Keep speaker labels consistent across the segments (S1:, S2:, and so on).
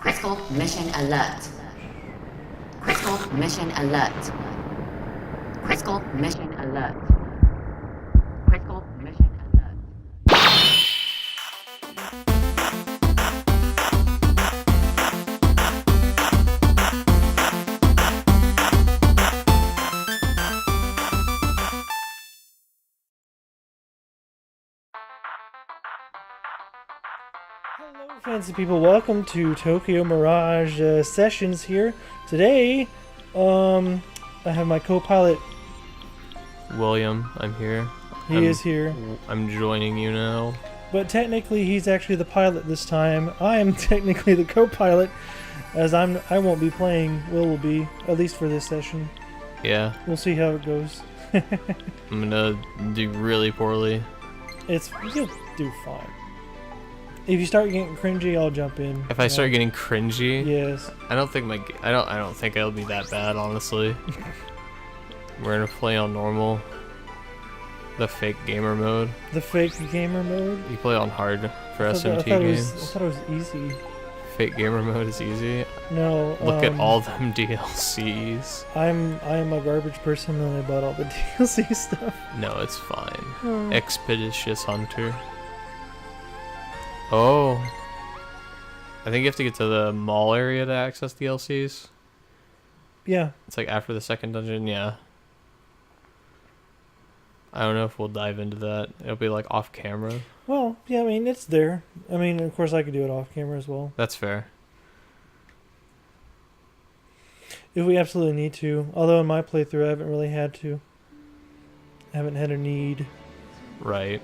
S1: Critical mission alert. Critical mission alert. Critical mission alert. Critical mission alert.
S2: Hello, fancy people. Welcome to Tokyo Mirage Sessions here. Today, I have my co-pilot.
S3: William, I'm here.
S2: He is here.
S3: I'm joining you now.
S2: But technically, he's actually the pilot this time. I am technically the co-pilot, as I won't be playing. Will be, at least for this session.
S3: Yeah.
S2: We'll see how it goes.
S3: I'm gonna do really poorly.
S2: You'll do fine. If you start getting cringy, I'll jump in.
S3: If I start getting cringy,
S2: yes.
S3: I don't think I don't think it'll be that bad, honestly. We're gonna play on normal. The fake gamer mode.
S2: The fake gamer mode?
S3: You play on hard for SMT
S2: I
S3: games.
S2: thought it was easy.
S3: Fake gamer mode is easy.
S2: No.
S3: Look at all them DLCs.
S2: I'm a garbage person and I bought all the DLC stuff.
S3: No, it's fine. Expeditious Hunter. Oh. I think you have to get to the mall area to access DLCs.
S2: Yeah.
S3: It's like after the second dungeon, yeah. I don't know if we'll dive into that. It'll be like off camera.
S2: Well, yeah, I mean, it's there. I mean, of course I could do it off camera as well.
S3: That's fair.
S2: If we absolutely need to. Although in my playthrough I haven't really had to. I haven't had a need.
S3: Right.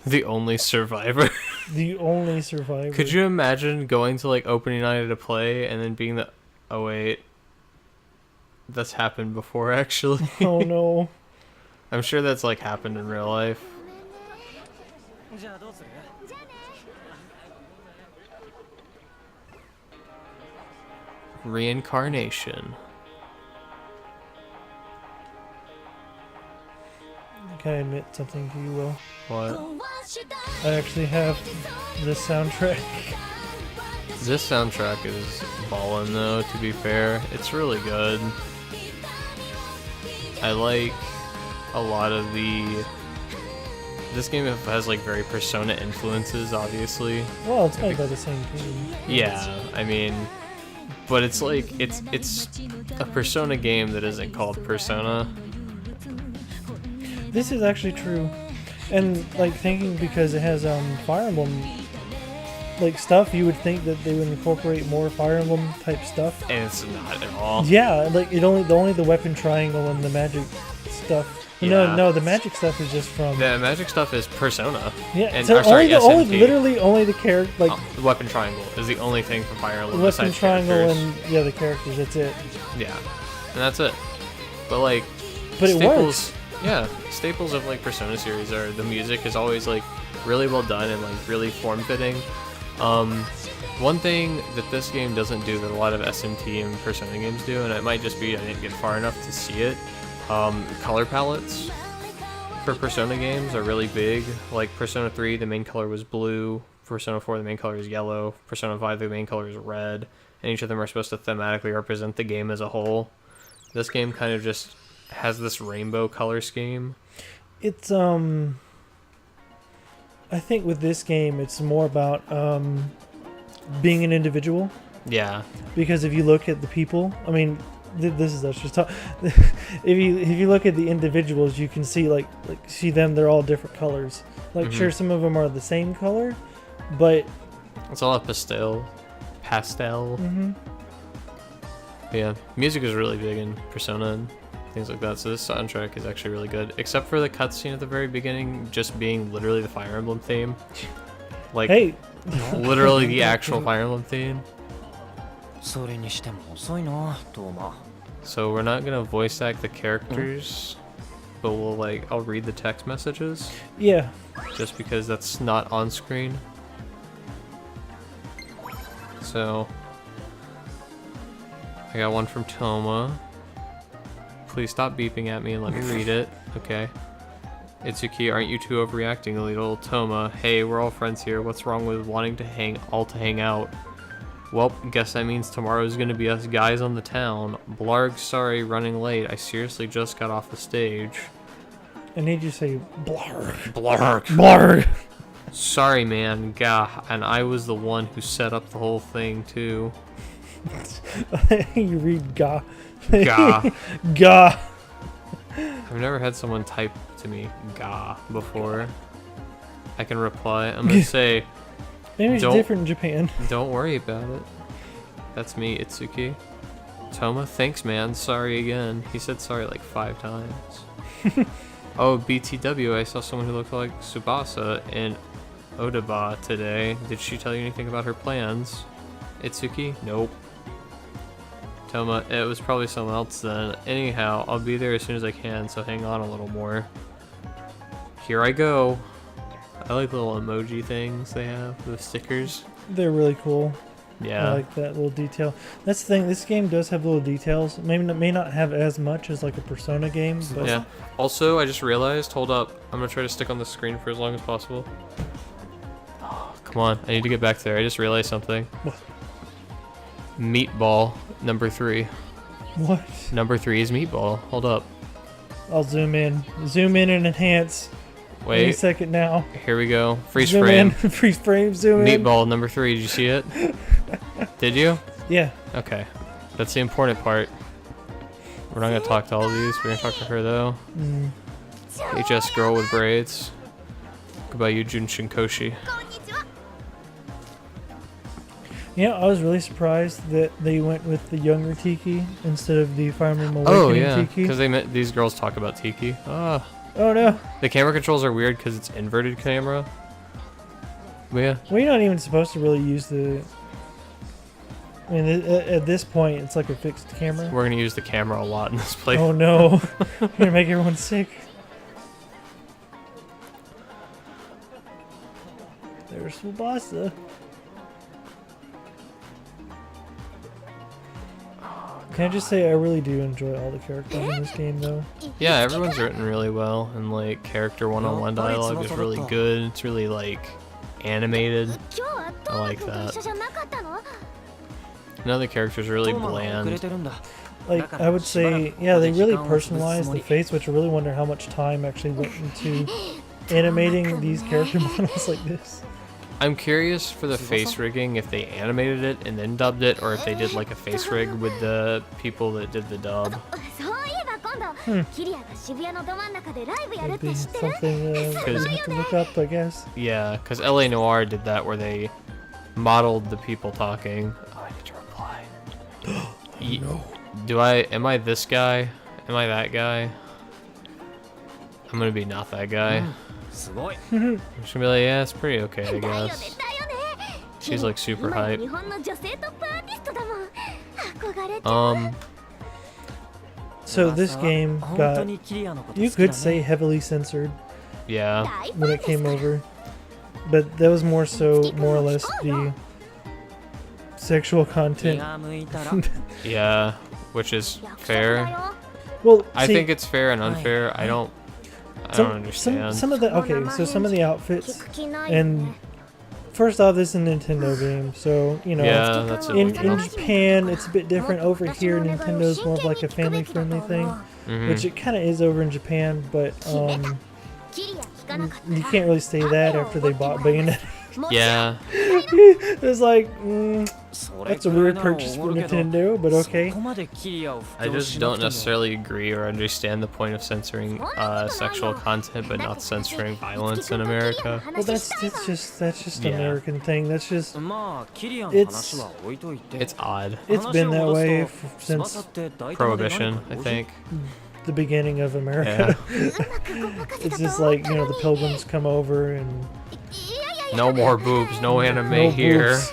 S3: The only survivor.
S2: The only survivor.
S3: Could you imagine going to like opening night to play and then being the... Oh wait. That's happened before actually.
S2: Oh no.
S3: I'm sure that's like happened in real life. Reincarnation.
S2: Can I admit something to you, Will?
S3: What?
S2: I actually have this soundtrack.
S3: This soundtrack is ballin' though, to be fair. It's really good. I like a lot of the... This game has like very Persona influences, obviously.
S2: Well, it's made by the same team.
S3: Yeah, I mean... But it's like, it's a Persona game that isn't called Persona.
S2: This is actually true. And, like, thinking because it has Fire Emblem like stuff, you would think that they would incorporate more Fire Emblem type stuff.
S3: And it's not at all.
S2: Yeah, like only the weapon triangle and the magic stuff.
S3: Yeah.
S2: No, the magic stuff is just from.
S3: The magic stuff is Persona.
S2: Yeah,
S3: and,
S2: so
S3: SMT.
S2: literally only the character, like
S3: the weapon triangle is the only thing from Fire Emblem.
S2: weapon triangle
S3: characters.
S2: and the characters. That's it.
S3: Yeah, and that's it. But like,
S2: But it works.
S3: Yeah, staples of like Persona series are the music is always like really well done and like really form-fitting. One thing that this game doesn't do that a lot of SMT and Persona games do, and it might just be I didn't get far enough to see it, color palettes for Persona games are really big. Like Persona 3, the main color was blue. Persona 4, the main color is yellow. Persona 5, the main color is red. And each of them are supposed to thematically represent the game as a whole. This game kind of just has this rainbow color scheme.
S2: It's I think with this game it's more about being an individual.
S3: Yeah.
S2: Because if you look at the people, I mean, this is us just talk. if you look at the individuals, you can see see them. They're all different colors. Like sure, some of them are the same color, but
S3: it's all a pastel.
S2: Mm-hmm.
S3: Yeah, music is really big in Persona and things like that. So this soundtrack is actually really good, except for the cutscene at the very beginning, just being literally the Fire Emblem theme. Like,
S2: hey.
S3: Literally the actual Fire Emblem theme. So we're not gonna voice act the characters, but we'll I'll read the text messages.
S2: Yeah.
S3: Just because that's not on screen. So I got one from Toma. Please stop beeping at me and let me read it. Okay. Itsuki, aren't you two overreacting a little? Toma, hey, we're all friends here. What's wrong with wanting to hang out? Well, guess that means tomorrow's gonna be us guys on the town. Blarg, sorry, running late. I seriously just got off the stage.
S2: I need you to say blarg.
S3: Blarg.
S2: Blarg.
S3: Sorry, man. Gah. And I was the one who set up the whole thing, too.
S2: You read ga.
S3: Gah.
S2: Ga.
S3: I've never had someone type to me "ga" before. I can reply. I'm gonna say.
S2: Maybe it's different in Japan.
S3: Don't worry about it. That's me, Itsuki. Toma, thanks, man. Sorry again. He said sorry like 5 times. Oh, BTW, I saw someone who looked like Tsubasa in Odaba today. Did she tell you anything about her plans? Itsuki? Nope. Toma, it was probably someone else then. Anyhow, I'll be there as soon as I can, so hang on a little more. Here I go. I like the little emoji things they have, the stickers.
S2: They're really cool.
S3: Yeah.
S2: I like that little detail. That's the thing, this game does have little details. May not have as much as like a Persona game, but
S3: yeah. Also, I just realized, hold up, I'm gonna try to stick on the screen for as long as possible. Oh, come on, I need to get back there. I just realized something.
S2: What?
S3: Meatball, number 3.
S2: What?
S3: Number 3 is Meatball. Hold up.
S2: I'll zoom in. Zoom in and enhance.
S3: Wait.
S2: Wait a second now.
S3: Here we go. Freeze
S2: zoom
S3: frame.
S2: In. Freeze frame, zoom in.
S3: Meatball, number 3. Did you see it? Did you?
S2: Yeah.
S3: Okay. That's the important part. We're not going to talk to all of these. We're going to talk to her, though. HS girl with braids. Goodbye, Yujun Shinkoshi.
S2: Yeah, I was really surprised that they went with the younger Tiki instead of the Fire Emblem Awakening
S3: Oh, yeah.
S2: Tiki.
S3: Because these girls talk about Tiki. Ah.
S2: Oh, no.
S3: The camera controls are weird because it's inverted camera. But yeah.
S2: Well, you're not even supposed to really use the... I mean, at this point, it's like a fixed camera.
S3: We're going to use the camera a lot in this playthrough.
S2: Oh, no. You're going to make everyone sick. There's Tsubasa. Can I just say I really do enjoy all the characters in this game, though?
S3: Yeah, everyone's written really well, and like character one-on-one dialogue is really good. It's really like animated. I like that. None of the characters are really bland.
S2: Like, I would say, yeah, they really personalized the face, which I really wonder how much time actually went into animating these character models like this.
S3: I'm curious for the face rigging if they animated it and then dubbed it, or if they did like a face rig with the people that did the dub.
S2: Would be something we have to look up, I guess.
S3: Yeah, because LA Noire did that where they modeled the people talking. Oh, I need to reply. No. Am I this guy? Am I that guy? I'm gonna be not that guy. I'm just gonna be like, yeah, it's pretty okay, I guess. She's like super hype.
S2: So this game got, you could say, heavily censored
S3: Yeah.
S2: when it came over, but that was more or less the sexual content.
S3: Yeah, which is fair.
S2: Well,
S3: I
S2: see,
S3: think it's fair and unfair. I don't understand.
S2: Some of the some of the outfits, and first off, this is a Nintendo game, so you know.
S3: Yeah, that's a
S2: In
S3: big deal.
S2: Japan, it's a bit different. Over here, Nintendo's more of like a family-friendly thing,
S3: Mhm.
S2: which it kind of is over in Japan. But you can't really say that after they bought Bayonetta.
S3: Yeah,
S2: It's like, that's a weird purchase for Nintendo, but okay.
S3: I just don't necessarily agree or understand the point of censoring sexual content, but not censoring violence in America.
S2: Well, that's just an
S3: Yeah.
S2: American thing. That's just
S3: It's odd.
S2: it's been that way since
S3: Prohibition, I think.
S2: the beginning of America. It's just like, you know, the Pilgrims come over and
S3: No more boobs, no anime
S2: no
S3: here.
S2: boobs.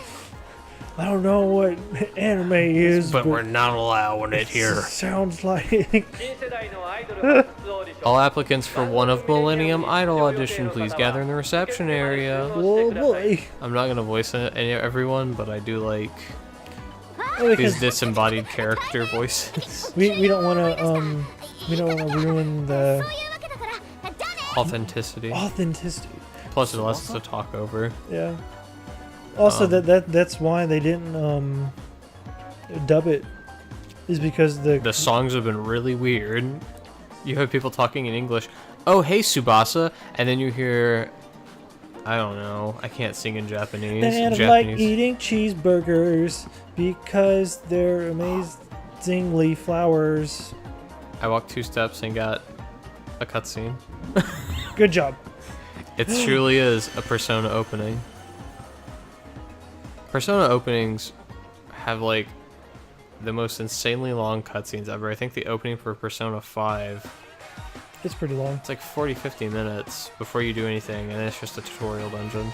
S2: I don't know what anime is,
S3: But we're not allowing it here.
S2: sounds like
S3: All applicants for one of Millennium Idol audition, please gather in the reception area.
S2: oh boy.
S3: I'm not gonna voice everyone, but I do like
S2: Well,
S3: these
S2: because
S3: disembodied character voices.
S2: we don't want to ruin the
S3: Authenticity.
S2: authenticity.
S3: Plus, it allows us to talk over.
S2: Yeah. Also, that's why they didn't dub it, is because
S3: The songs have been really weird. You have people talking in English. Oh, hey, Tsubasa, and then you hear, I don't know. I can't sing in Japanese.
S2: and I like eating cheeseburgers because they're amazingly flowers.
S3: I walked 2 steps and got a cutscene.
S2: Good job.
S3: It truly is a Persona opening. Persona openings have like the most insanely long cutscenes ever. I think the opening for Persona 5,
S2: It's pretty long.
S3: it's like 40-50 minutes before you do anything, and then it's just a tutorial dungeon.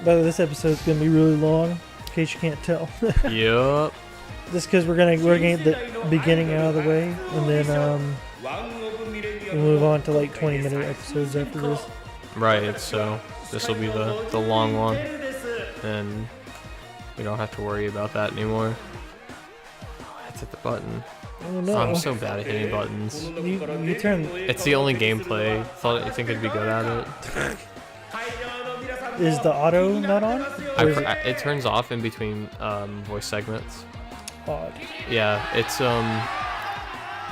S2: By the way, this episode's gonna be really long, in case you can't tell.
S3: Yup.
S2: Just because we're gonna get the beginning out of the way, and then we'll move on to like 20-minute episodes after this.
S3: Right, so this will be the long one, and we don't have to worry about that anymore. Oh, I hit the button.
S2: Oh no!
S3: I'm so bad at hitting buttons.
S2: You turn.
S3: It's the only gameplay. I think I'd be good at it.
S2: Is the auto not on? Or is it
S3: It turns off in between voice segments.
S2: odd?
S3: Yeah, it's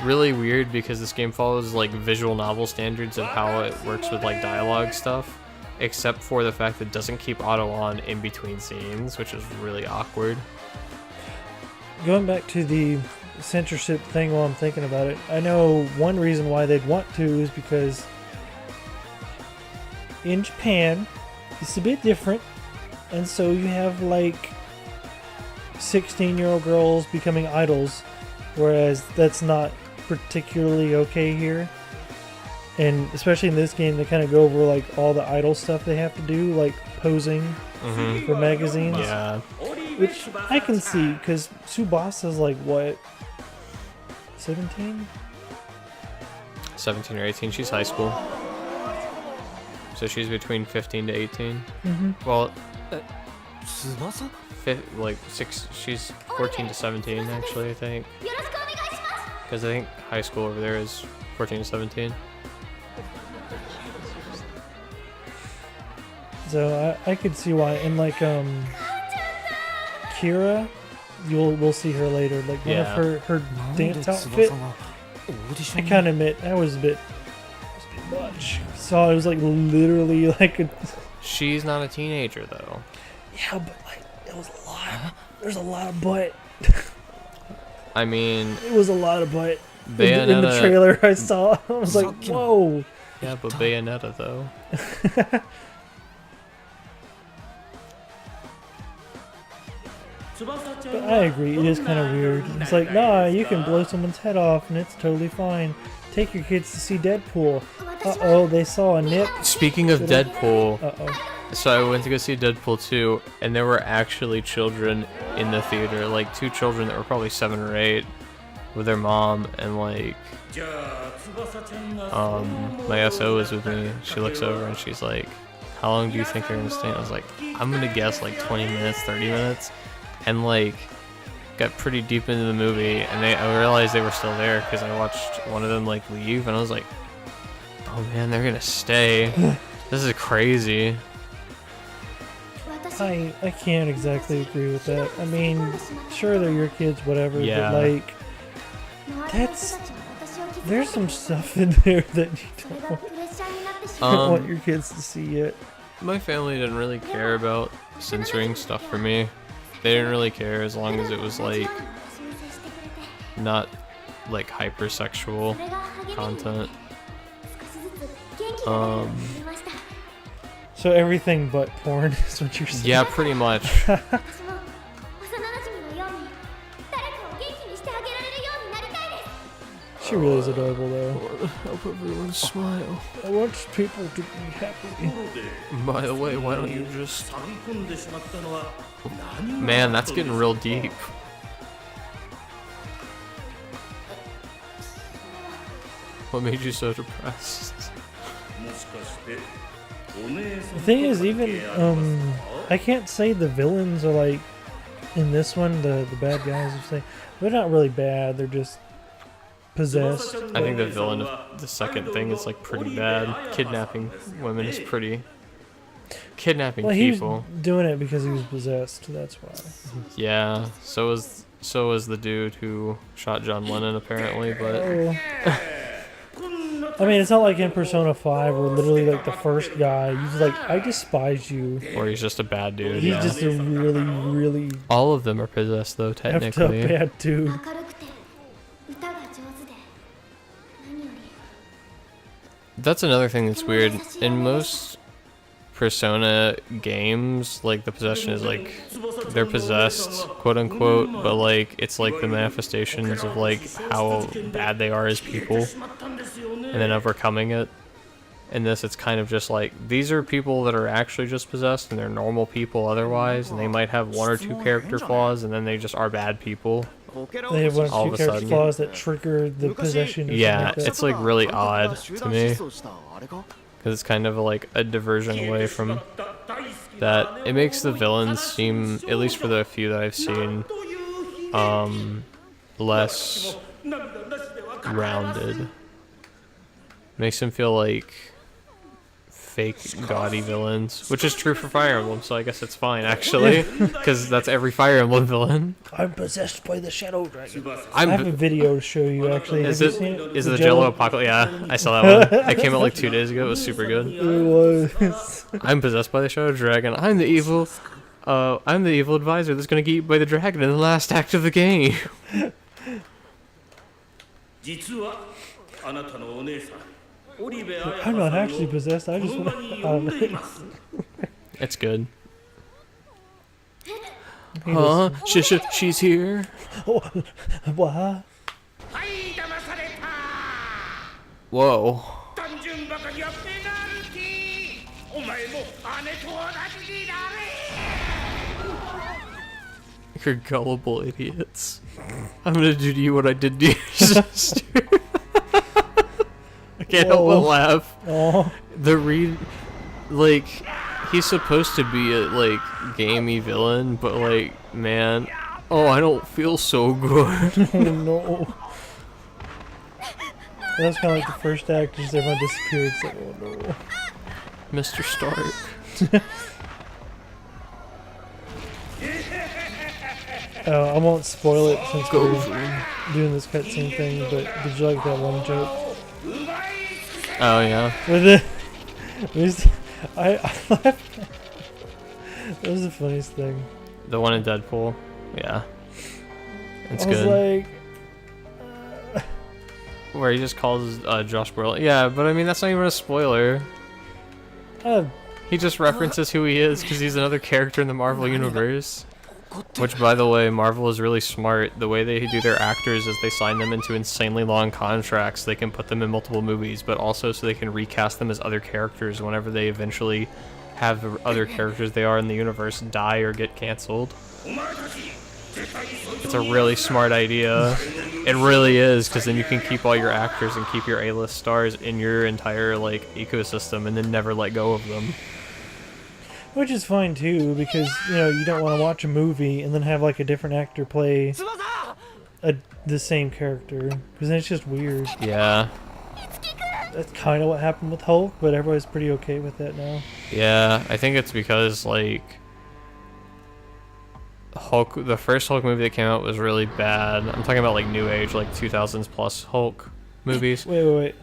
S3: really weird because this game follows like visual novel standards of how it works with like dialogue stuff, except for the fact that it doesn't keep auto on in between scenes, which is really awkward.
S2: Going back to the censorship thing while I'm thinking about it, I know one reason why they'd want to is because in Japan, it's a bit different, and so you have like 16-year-old girls becoming idols, whereas that's not particularly okay here. And especially in this game, they kind of go over like all the idol stuff they have to do, like posing for magazines.
S3: Yeah.
S2: Which I can see, because Tsubasa's like, what, 17?
S3: 17 or 18. She's high school. So she's between 15 to 18. Well, she's 14 to 17 actually, I think. Because I think high school over there is 14 to 17.
S2: So I could see why. And like Kira, we'll see her later. Like one of her dance outfit, I kind of admit that was a bit much. So it was like literally like a.
S3: She's not a teenager though.
S2: Yeah, but like it was a lot. There's a lot of butt.
S3: I mean,
S2: It was a lot of butt.
S3: Bayonetta.
S2: In the trailer I saw, I was like, whoa.
S3: Yeah, but Bayonetta though.
S2: But I agree, it is kind of weird. It's like, nah, you can blow someone's head off and it's totally fine. Take your kids to see Deadpool. Uh-oh, they saw a nip.
S3: Speaking of Deadpool,
S2: Uh-oh.
S3: So I went to go see Deadpool 2, and there were actually children in the theater, like 2 children that were probably 7 or 8 with their mom, and like my SO was with me. She looks over and she's like, how long do you think you're gonna stay? And I was like, I'm gonna guess like 20 minutes, 30 minutes, and like got pretty deep into the movie, and I realized they were still there because I watched one of them like leave, and I was like, oh man, they're gonna stay. This is crazy.
S2: I can't exactly agree with that. I mean, sure, they're your kids, whatever,
S3: Yeah.
S2: but like, there's some stuff in there that you don't want your kids to see yet.
S3: My family didn't really care about censoring stuff for me. They didn't really care as long as it was like not like hypersexual content.
S2: So everything but porn is what you're saying?
S3: Yeah, pretty much.
S2: She really is adorable, though.
S3: Help everyone smile.
S2: I want people to be happy.
S3: By the way, why don't you just... Man, that's getting real deep. What made you so depressed?
S2: The thing is, even I can't say the villains are like in this one. The bad guys, you say, they're not really bad. They're just possessed.
S3: I think the villain of the second thing is like pretty bad. Kidnapping women is pretty. Kidnapping
S2: Well, he
S3: people.
S2: was doing it because he was possessed. That's why.
S3: Yeah. So was the dude who shot John Lennon apparently, but.
S2: Oh. I mean, it's not like in Persona 5 where literally like the first guy, he's like, I despise you.
S3: Or he's just a bad dude.
S2: He's
S3: Yeah.
S2: just a really, really
S3: All of them are possessed though,
S2: effed up
S3: technically.
S2: bad dude.
S3: That's another thing that's weird. In most Persona games, like the possession is like they're possessed, quote unquote, but like it's like the manifestations of like how bad they are as people and then overcoming it. In this, it's kind of just like these are people that are actually just possessed and they're normal people otherwise, and they might have 1 or 2 character flaws and then they just are bad people.
S2: They have one
S3: All
S2: or
S3: of
S2: two
S3: a
S2: character
S3: sudden.
S2: flaws that trigger the possession. Or
S3: Yeah,
S2: something like that.
S3: it's like really odd to me because it's kind of like a diversion away from that. It makes the villains seem, at least for the few that I've seen, less rounded. Makes them feel like fake gaudy villains, which is true for Fire Emblem, so I guess it's fine actually, because that's every Fire Emblem villain.
S2: I'm possessed by the Shadow Dragon. I
S3: I'm
S2: have a video to show you actually.
S3: Is
S2: Have you
S3: it
S2: seen it?
S3: is it the Jello Apocalypse? Yeah, I saw that one. That came out like 2 days ago. It was super good.
S2: It was.
S3: I'm possessed by the Shadow Dragon. I'm the evil advisor that's gonna get eaten by the dragon in the last act of the game.
S2: I'm not actually possessed. I just want.
S3: It's good.
S2: He
S3: Huh? She's here.
S2: What?
S3: Whoa. You're gullible idiots. I'm gonna do to you what I did to your sister. I can't help but
S2: Whoa.
S3: laugh.
S2: Oh,
S3: Like, he's supposed to be a, like, gamey villain, but, like, man, oh, I don't feel so good.
S2: oh no. That's kind of like the first act, just everyone disappeared. It's like, oh no.
S3: Mr. Stark.
S2: I won't spoil it since
S3: Go
S2: we're
S3: for it.
S2: doing this cutscene thing, but did you like that one joke?
S3: Oh, yeah.
S2: With it, I laughed. That was the funniest thing.
S3: The one in Deadpool. Yeah. It's
S2: I was
S3: good.
S2: like,
S3: Where he just calls Josh Brolin. Yeah, but I mean, that's not even a spoiler. He just references who he is because he's another character in the Marvel Universe. Which, by the way, Marvel is really smart. The way they do their actors is they sign them into insanely long contracts. They can put them in multiple movies, but also so they can recast them as other characters whenever they eventually have the other characters they are in the universe die or get canceled. It's a really smart idea. It really is, because then you can keep all your actors and keep your A-list stars in your entire like ecosystem and then never let go of them.
S2: Which is fine too, because you know you don't want to watch a movie and then have like a different actor play the same character, because then it's just weird.
S3: Yeah.
S2: That's kind of what happened with Hulk, but everybody's pretty okay with that now.
S3: Yeah, I think it's because like Hulk, the first Hulk movie that came out was really bad. I'm talking about like new age, like 2000s plus Hulk movies.
S2: Wait.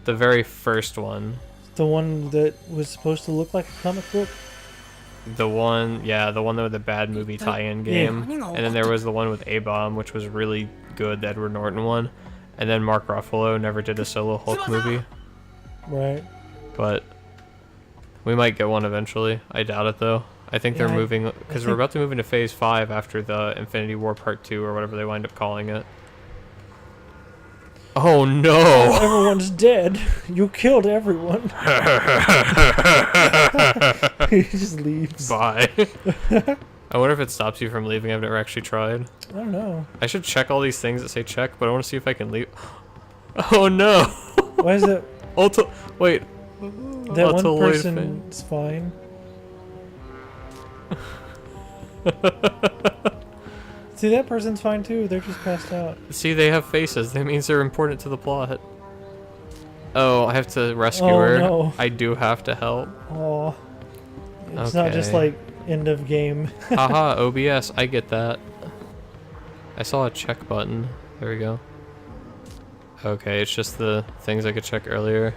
S3: The very first one.
S2: The one that was supposed to look like a comic book?
S3: The one with the bad movie tie-in game.
S2: Yeah.
S3: And then there was the one with A-Bomb, which was really good, the Edward Norton one. And then Mark Ruffalo never did a solo Hulk movie.
S2: Right.
S3: But we might get one eventually. I doubt it though. I think they're moving, because we're about to move into Phase 5 after the Infinity War Part 2 or whatever they wind up calling it. Oh no!
S2: Everyone's dead. You killed everyone. He just leaves.
S3: Bye. I wonder if it stops you from leaving. I've never actually tried.
S2: I don't know.
S3: I should check all these things that say check, but I want to see if I can leave. Oh no!
S2: Why is that?
S3: Wait.
S2: That one person's fine. See, that person's fine too. They're just passed out.
S3: See, they have faces. That means they're important to the plot. Oh, I have to rescue
S2: Oh,
S3: her.
S2: no.
S3: I do have to help.
S2: Oh, it's not just like end of game.
S3: Haha, OBS. I get that. I saw a check button. There we go. Okay, it's just the things I could check earlier.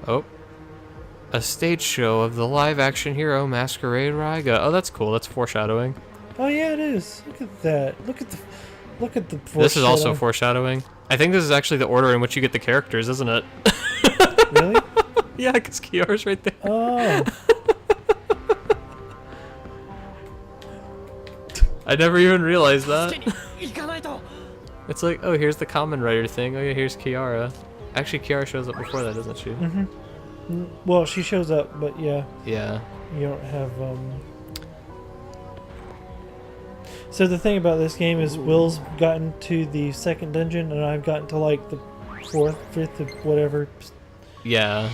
S3: Oh. A stage show of the live-action hero Masquerade Raiga. Oh, that's cool. That's foreshadowing.
S2: Oh yeah, it is. Look at that. Look at the.
S3: This is also foreshadowing. I think this is actually the order in which you get the characters, isn't it?
S2: Really?
S3: Yeah, because Kiara's right there.
S2: Oh.
S3: I never even realized that. It's like, oh, here's the Common Rider thing. Oh yeah, here's Kiara. Actually, Kiara shows up before that, doesn't she?
S2: Mm-hmm. Well, she shows up, but yeah.
S3: Yeah.
S2: You don't have So the thing about this game is Will's gotten to the second dungeon and I've gotten to like the fourth, fifth, whatever.
S3: Yeah.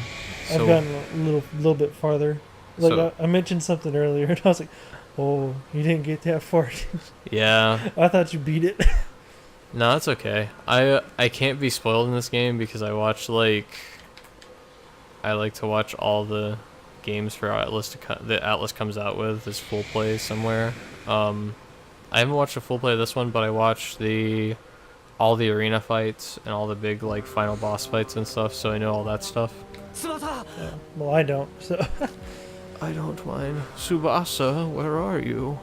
S2: I've gotten a little bit farther. Like I mentioned something earlier and I was like, oh, you didn't get that far.
S3: Yeah.
S2: I thought you beat it.
S3: No, that's okay. I can't be spoiled in this game because I like to watch all the games for Atlas that Atlas comes out with as full play somewhere. I haven't watched a full play of this one, but I watched all the arena fights and all the big like final boss fights and stuff, so I know all that stuff.
S2: Yeah. Well, I don't. So
S3: I don't mind. Tsubasa, where are you?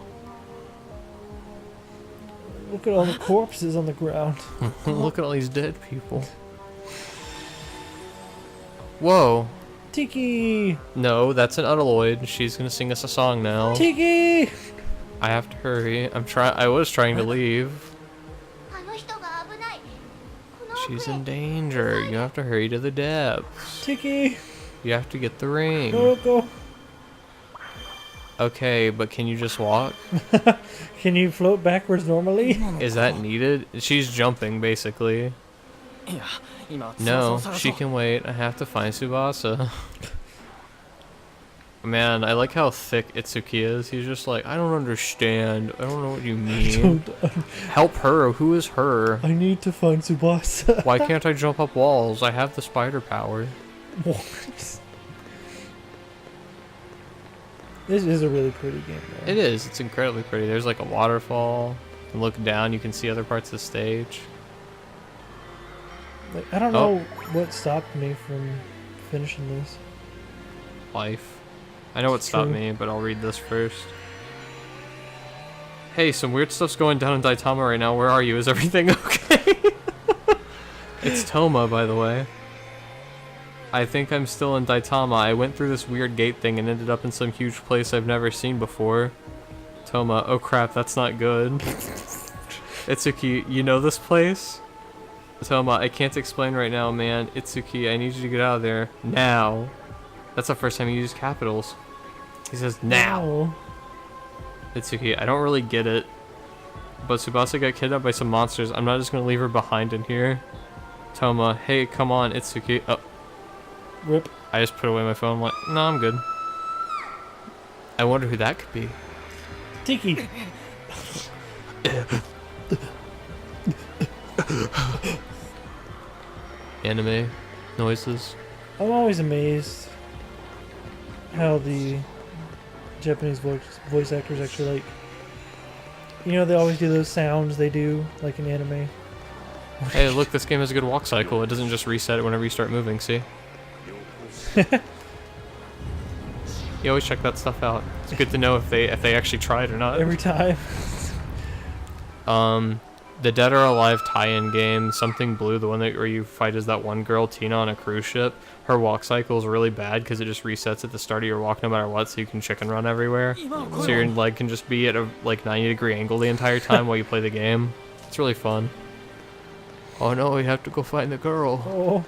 S2: look at all the corpses on the ground.
S3: Look at all these dead people. Whoa.
S2: Tiki!
S3: No, that's an Unalloyed. She's gonna sing us a song now.
S2: Tiki!
S3: I have to hurry. I was trying to leave. She's in danger. You have to hurry to the depths.
S2: Tiki!
S3: You have to get the ring.
S2: Go.
S3: Okay, but can you just walk?
S2: Can you float backwards normally?
S3: Is that needed? She's jumping, basically. No, she can wait. I have to find Tsubasa. Man, I like how thick Itsuki is. He's just like, I don't understand. I don't know what you mean. Help her. Who is her?
S2: I need to find Tsubasa.
S3: Why can't I jump up walls? I have the spider power.
S2: What? This is a really pretty game, though.
S3: It is. It's incredibly pretty. There's like a waterfall. You can look down. You can see other parts of the stage.
S2: Like, I don't know what stopped me from finishing this.
S3: Life. I know what stopped me, but I'll read this first. Hey, some weird stuff's going down in Daitama right now. Where are you? Is everything okay? It's Toma, by the way. I think I'm still in Daitama. I went through this weird gate thing and ended up in some huge place I've never seen before. Toma, oh crap, that's not good. Itsuki, you know this place? Toma, I can't explain right now, man. Itsuki, I need you to get out of there. Now. That's the first time you used capitals. He says, now.
S2: Oh.
S3: Itsuki, I don't really get it. But Tsubasa got kidnapped by some monsters. I'm not just gonna leave her behind in here. Toma, hey, come on, Itsuki. Oh.
S2: Rip.
S3: I just put away my phone. Like, no, I'm good. I wonder who that could be.
S2: Tiki.
S3: Anime noises.
S2: I'm always amazed how the Japanese voice actors actually like. You know, they always do those sounds they do, like in anime.
S3: Hey, look, this game has a good walk cycle. It doesn't just reset it whenever you start moving, see? You always check that stuff out. It's good to know if they actually tried or not.
S2: Every time.
S3: The Dead or Alive tie-in game, Something Blue, the one where you fight as that one girl, Tina, on a cruise ship. Her walk cycle is really bad because it just resets at the start of your walk no matter what, so you can chicken run everywhere. So your leg can just be at a like 90-degree angle the entire time while you play the game. It's really fun. Oh no, we have to go find the girl.
S2: Oh,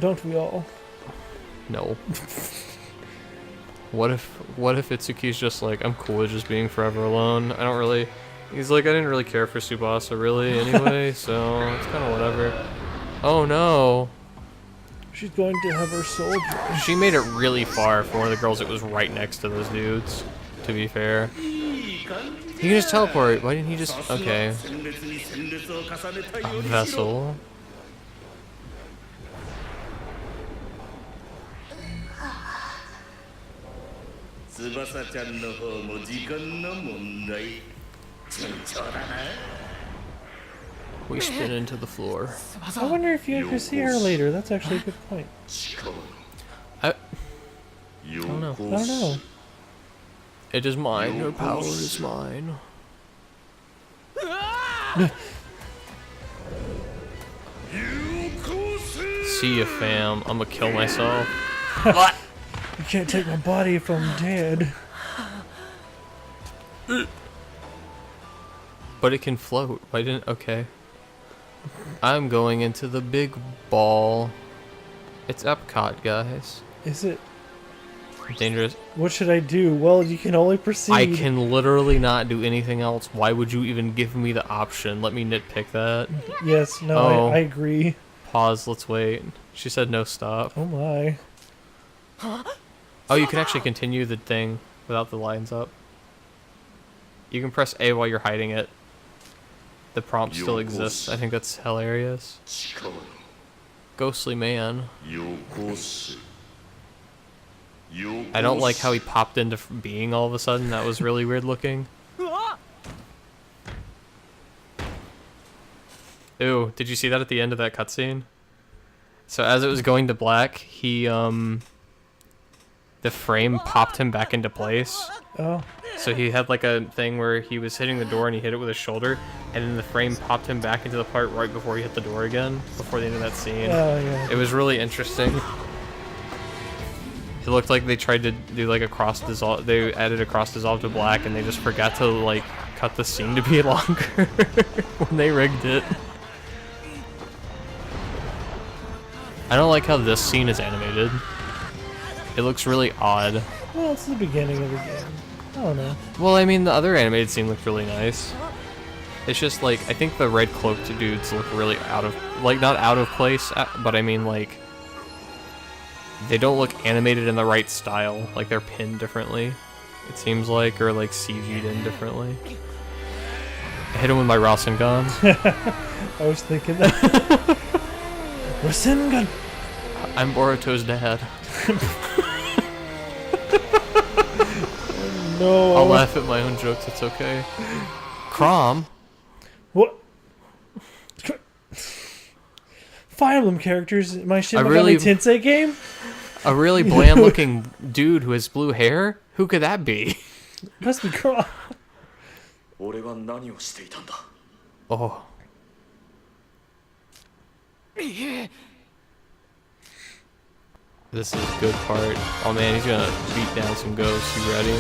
S2: don't we all?
S3: No. What if Itsuki's just like, I'm cool with just being forever alone. I don't really... He's like, I didn't really care for Tsubasa really anyway, so it's kind of whatever. Oh no.
S2: She's going to have her soul.
S3: She made it really far for one of the girls that was right next to those dudes, to be fair. He can just teleport. Why didn't he just... Okay. A vessel. We spin into the floor.
S2: I wonder if you ever see her later. That's actually a good point.
S3: I don't know.
S2: I don't know.
S3: It is mine. Her power is mine. See ya, fam. I'm gonna kill myself. What?
S2: You can't take my body if I'm dead.
S3: But it can float. Why didn't... Okay. I'm going into the big ball. It's Epcot, guys.
S2: Is it?
S3: Dangerous.
S2: What should I do? Well, you can only proceed.
S3: I can literally not do anything else. Why would you even give me the option? Let me nitpick that.
S2: Yes, no,
S3: Oh.
S2: I agree.
S3: Pause, let's wait. She said no stop.
S2: Oh my.
S3: Oh, you can actually continue the thing without the lines up. You can press A while you're hiding it. The prompt still exists. I think that's hilarious. Ghostly man. I don't like how he popped into being all of a sudden. That was really weird looking. Ooh, did you see that at the end of that cutscene? So as it was going to black, he, the frame popped him back into place.
S2: Oh.
S3: So he had like a thing where he was hitting the door and he hit it with his shoulder, and then the frame popped him back into the part right before he hit the door again, before the end of that scene.
S2: Oh, yeah.
S3: It was really interesting. It looked like they tried to do like a cross dissolve. They added a cross dissolve to black, and they just forgot to like cut the scene to be longer when they rigged it. I don't like how this scene is animated. It looks really odd.
S2: Well, it's the beginning of the game. I don't know.
S3: Well, I mean, the other animated scene looked really nice. It's just like, I think the red cloaked dudes look really out of, like, not out of place, but I mean, like, they don't look animated in the right style. Like, they're pinned differently, it seems like, or like CG'd in differently. I hit him with my Rasengan.
S2: I was thinking that. Rasengan!
S3: I'm Boruto's dad.
S2: No.
S3: I'll laugh at my own jokes, it's okay. Crom?
S2: What? Fire Emblem characters in my Shin Megami
S3: really-
S2: Tensei game?
S3: A really bland looking dude who has blue hair? Who could that be?
S2: Must be Crom.
S3: Oh. This is a good part. Oh man, he's gonna beat down some ghosts. You ready?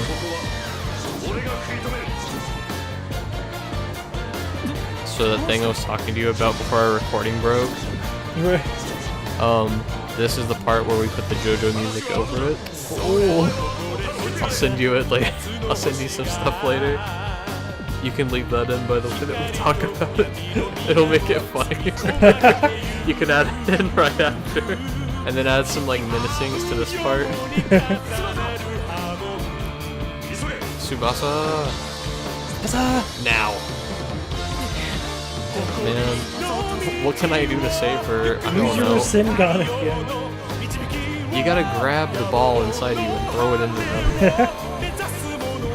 S3: So the thing I was talking to you about before our recording broke,
S2: Right.
S3: this is the part where we put the Jojo music over it.
S2: Oh.
S3: I'll send you it later. I'll send you some stuff later. You can leave that in by the way that we talk about it. It'll make it funnier. You can add it in right after. And then add some like menacings to this part. Tsubasa! Now! Man, what can I do to save her? I don't know.
S2: Rasengan again.
S3: You gotta grab the ball inside you and throw it into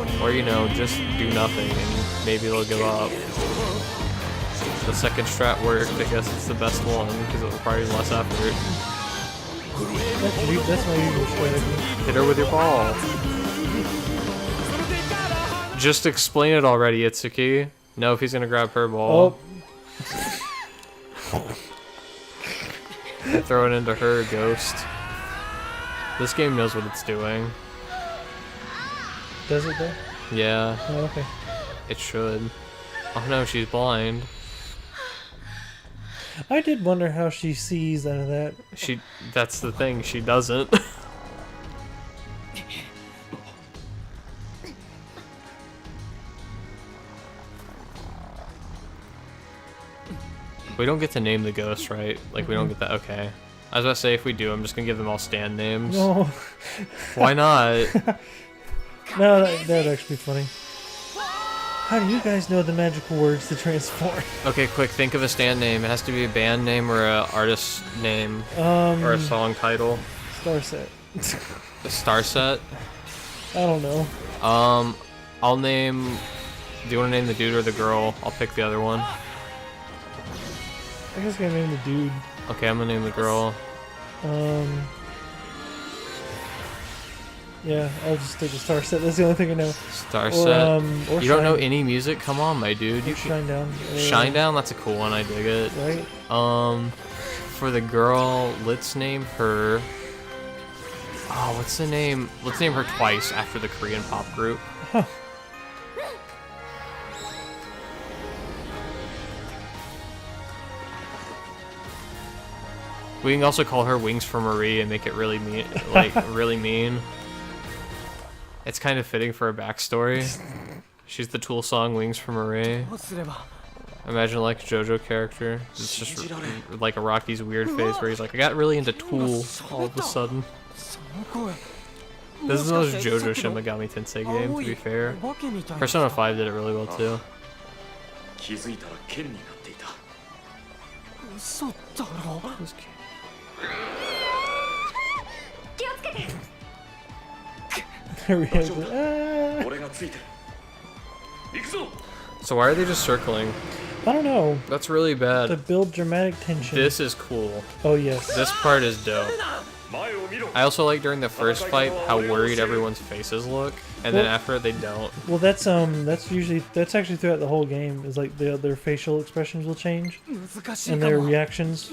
S3: them. Or, you know, just do nothing and maybe they'll give up. The second strat worked. I guess it's the best one because it requires less effort.
S2: That's my usual strategy.
S3: Hit her with your ball. Just explain it already, Itsuki. No, if he's gonna grab her ball.
S2: Oh.
S3: Throw it into her, Ghost. This game knows what it's doing.
S2: Does it though?
S3: Yeah.
S2: Oh, okay.
S3: It should. Oh no, she's blind.
S2: I did wonder how she sees out of that.
S3: That's the thing, she doesn't. We don't get to name the ghosts, right? Like, we don't get that. Okay. I was about to say, if we do, I'm just gonna give them all stand names.
S2: No.
S3: Why not?
S2: No, that'd actually be funny. How do you guys know the magical words to transform?
S3: Okay, quick, think of a stand name. It has to be a band name or a artist name. Or a song title.
S2: Star Set.
S3: A star set?
S2: I don't know.
S3: I'll name... Do you want to name the dude or the girl? I'll pick the other one.
S2: I guess I'm gonna name the dude.
S3: Okay, I'm gonna name the girl.
S2: Yeah, I'll just take a Star Set. That's the only thing I know.
S3: Star Set.
S2: Or
S3: you don't know any music? Come on, my dude. You
S2: Shine Down.
S3: Shine Down? That's a cool one. I dig it.
S2: Right?
S3: For the girl, let's name her... Oh, what's the name? Let's name her twice after the Korean pop group.
S2: Huh.
S3: We can also call her Wings for Marie and make it really mean, like really mean. It's kind of fitting for a backstory. She's the Tool song Wings for Marie. Imagine like a Jojo character. It's just like a Rocky's weird face where he's like, I got really into Tool all of a sudden. This is the most Jojo Shin Megami Tensei game, to be fair. Persona 5 did it really well too. So why are they just circling?
S2: I don't know.
S3: That's really bad.
S2: To build dramatic tension.
S3: This is cool.
S2: Oh yes.
S3: This part is dope. I also like during the first fight how worried everyone's faces look, and then after they don't.
S2: Well, that's actually throughout the whole game. Is like their facial expressions will change, and their reactions,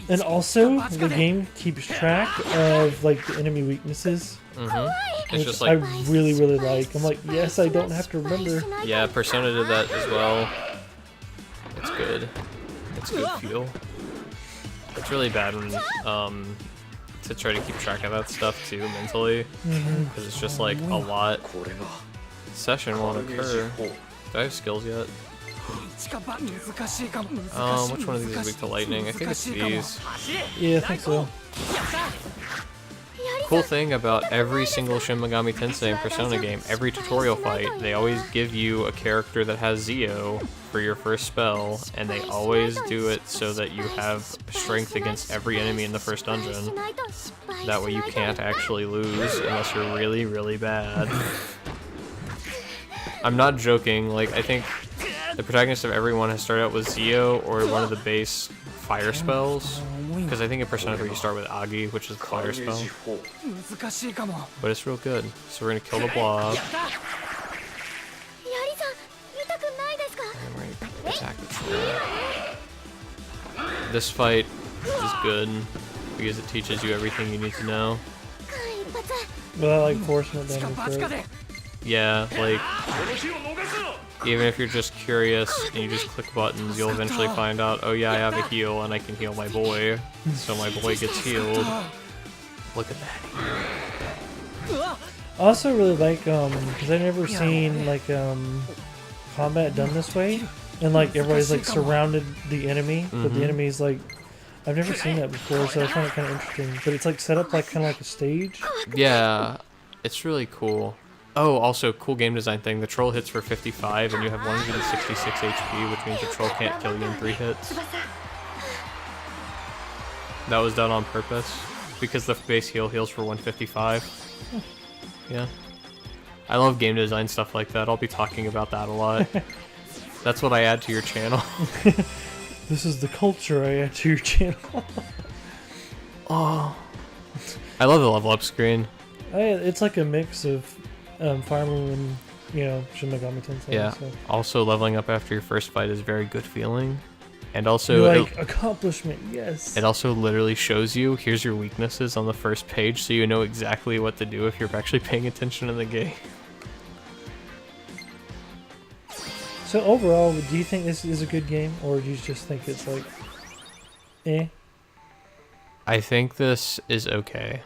S2: and also the game keeps track of like the enemy weaknesses.
S3: It's just
S2: I
S3: like
S2: really like. I'm like, yes, I don't have to remember.
S3: Yeah, Persona did that as well. It's good. It's good feel. It's really bad when to try to keep track of that stuff too mentally, because it's just like a lot. Session won't occur. Do I have skills yet? Which one of these is weak to lightning? I think it's these.
S2: Yeah, I think so.
S3: Cool thing about every single Shin Megami Tensei and Persona game, every tutorial fight, they always give you a character that has Zio for your first spell, and they always do it so that you have strength against every enemy in the first dungeon. That way you can't actually lose unless you're really, really bad. I'm not joking, like, I think the protagonist of everyone has started out with Zio or one of the base fire spells, because I think in Persona 3 you start with Agi, which is the fire spell. But it's real good. So we're gonna kill the blob. And we're gonna attack the tree. This fight is good because it teaches you everything you need to know.
S2: Well, I like forcing it down the throat.
S3: Yeah, like, even if you're just curious and you just click buttons, you'll eventually find out, oh yeah, I have a heal and I can heal my boy. So my boy gets healed. Look at that.
S2: I also really like because I've never seen like combat done this way, and like everybody's like surrounded the enemy, but the enemy's like I've never seen that before, so I find it kind of interesting. But it's like set up like kind of like a stage.
S3: Yeah, it's really cool. Oh, also cool game design thing. The troll hits for 55, and you have 166 HP, which means the troll can't kill you in 3 hits. That was done on purpose because the base heal heals for 155. Yeah. I love game design stuff like that. I'll be talking about that a lot. That's what I add to your channel.
S2: This is the culture I add to your channel.
S3: Oh. I love the level up screen.
S2: It's like a mix of Fire Emblem and, Shin Megami Tensei.
S3: Yeah.
S2: So.
S3: Also, leveling up after your first fight is a very good feeling. And also,
S2: You're like, accomplishment, yes.
S3: it also literally shows you, here's your weaknesses on the first page, so you know exactly what to do if you're actually paying attention in the game.
S2: So overall, do you think this is a good game, or do you just think it's like, eh?
S3: I think this is okay.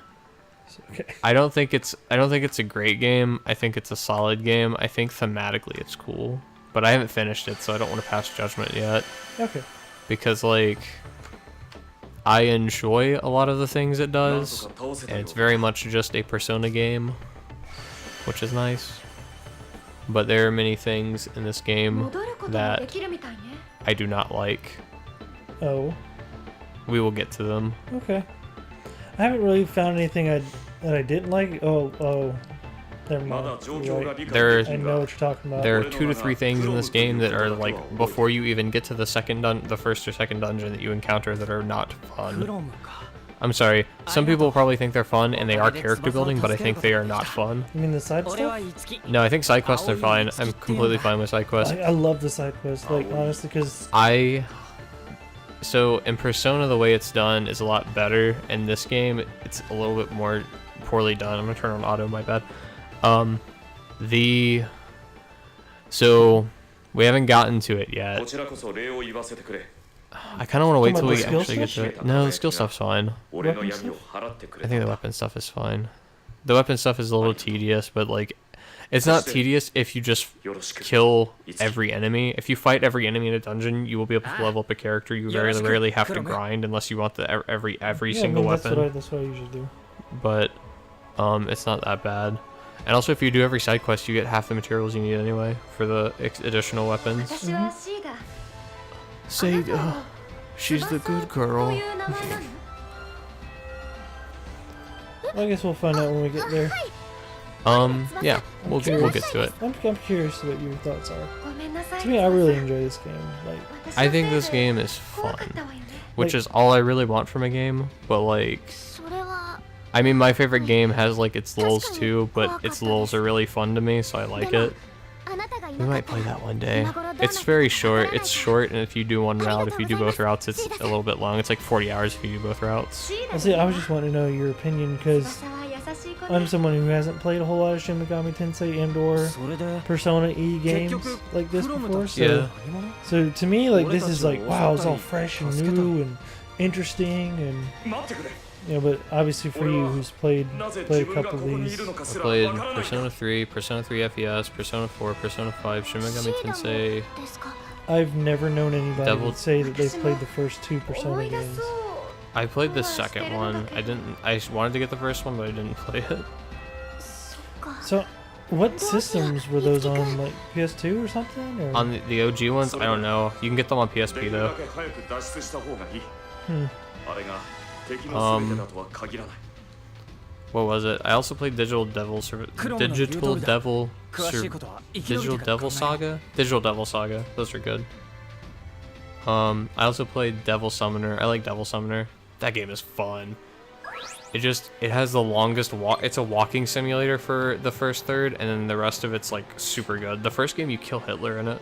S2: Okay.
S3: I don't think it's a great game. I think it's a solid game. I think thematically it's cool, but I haven't finished it, so I don't want to pass judgment yet.
S2: Okay.
S3: Because like I enjoy a lot of the things it does, and it's very much just a Persona game, which is nice. But there are many things in this game that I do not like.
S2: Oh.
S3: We will get to them.
S2: Okay. I haven't really found anything that I didn't like. Oh. Never mind. You're right. I know what you're talking about.
S3: There are 2 to 3 things in this game that are like before you even get to the first or second dungeon that you encounter that are not fun. I'm sorry. Some people probably think they're fun and they are character building, but I think they are not fun.
S2: You mean the side stuff?
S3: No, I think side quests are fine. I'm completely fine with side quests.
S2: I love the side quests, like honestly, because
S3: So in Persona, the way it's done is a lot better. In this game, it's a little bit more poorly done. I'm gonna turn on auto. My bad. So we haven't gotten to it yet. I kind of want to wait till we actually get to it. No, the skill stuff's fine. I think the weapon stuff is fine. The weapon stuff is a little tedious, but like, it's not tedious if you just kill every enemy. If you fight every enemy in a dungeon, you will be able to level up a character. You very rarely have to grind unless you want the every single weapon.
S2: That's what I usually do.
S3: But it's not that bad. And also, if you do every side quest, you get half the materials you need anyway for the additional weapons. Sega, she's the good girl.
S2: Well, I guess we'll find out when we get there.
S3: Yeah, we'll get to it.
S2: I'm curious what your thoughts are. To me, I really enjoy this game. Like,
S3: I think this game is fun, which is all I really want from a game. But like, I mean, my favorite game has like its lulls too, but its lulls are really fun to me, so I like it. We might play that one day. It's very short. It's short, and if you do one route, if you do both routes, it's a little bit long. It's like 40 hours if you do both routes.
S2: Well, see, I was just wanting to know your opinion because I'm someone who hasn't played a whole lot of Shin Megami Tensei and/or Persona E games like this before. So,
S3: Yeah.
S2: So to me, like this is like wow, it's all fresh and new and interesting and. But obviously for you, who's played a couple of these.
S3: I played Persona 3, Persona 3 FES, Persona 4, Persona 5, Shin Megami Tensei.
S2: I've never known anybody say that they've played the first 2 Persona games.
S3: I played the second one. I wanted to get the first one, but I didn't play it.
S2: So, what systems were those on? Like PS2 or something? Or?
S3: On the OG ones, I don't know. You can get them on PSP though. What was it? I also played Digital Devil Saga. Those are good. I also played Devil Summoner. I like Devil Summoner. That game is fun. It has the longest walk. It's a walking simulator for the first third, and then the rest of it's like super good. The first game you kill Hitler in it.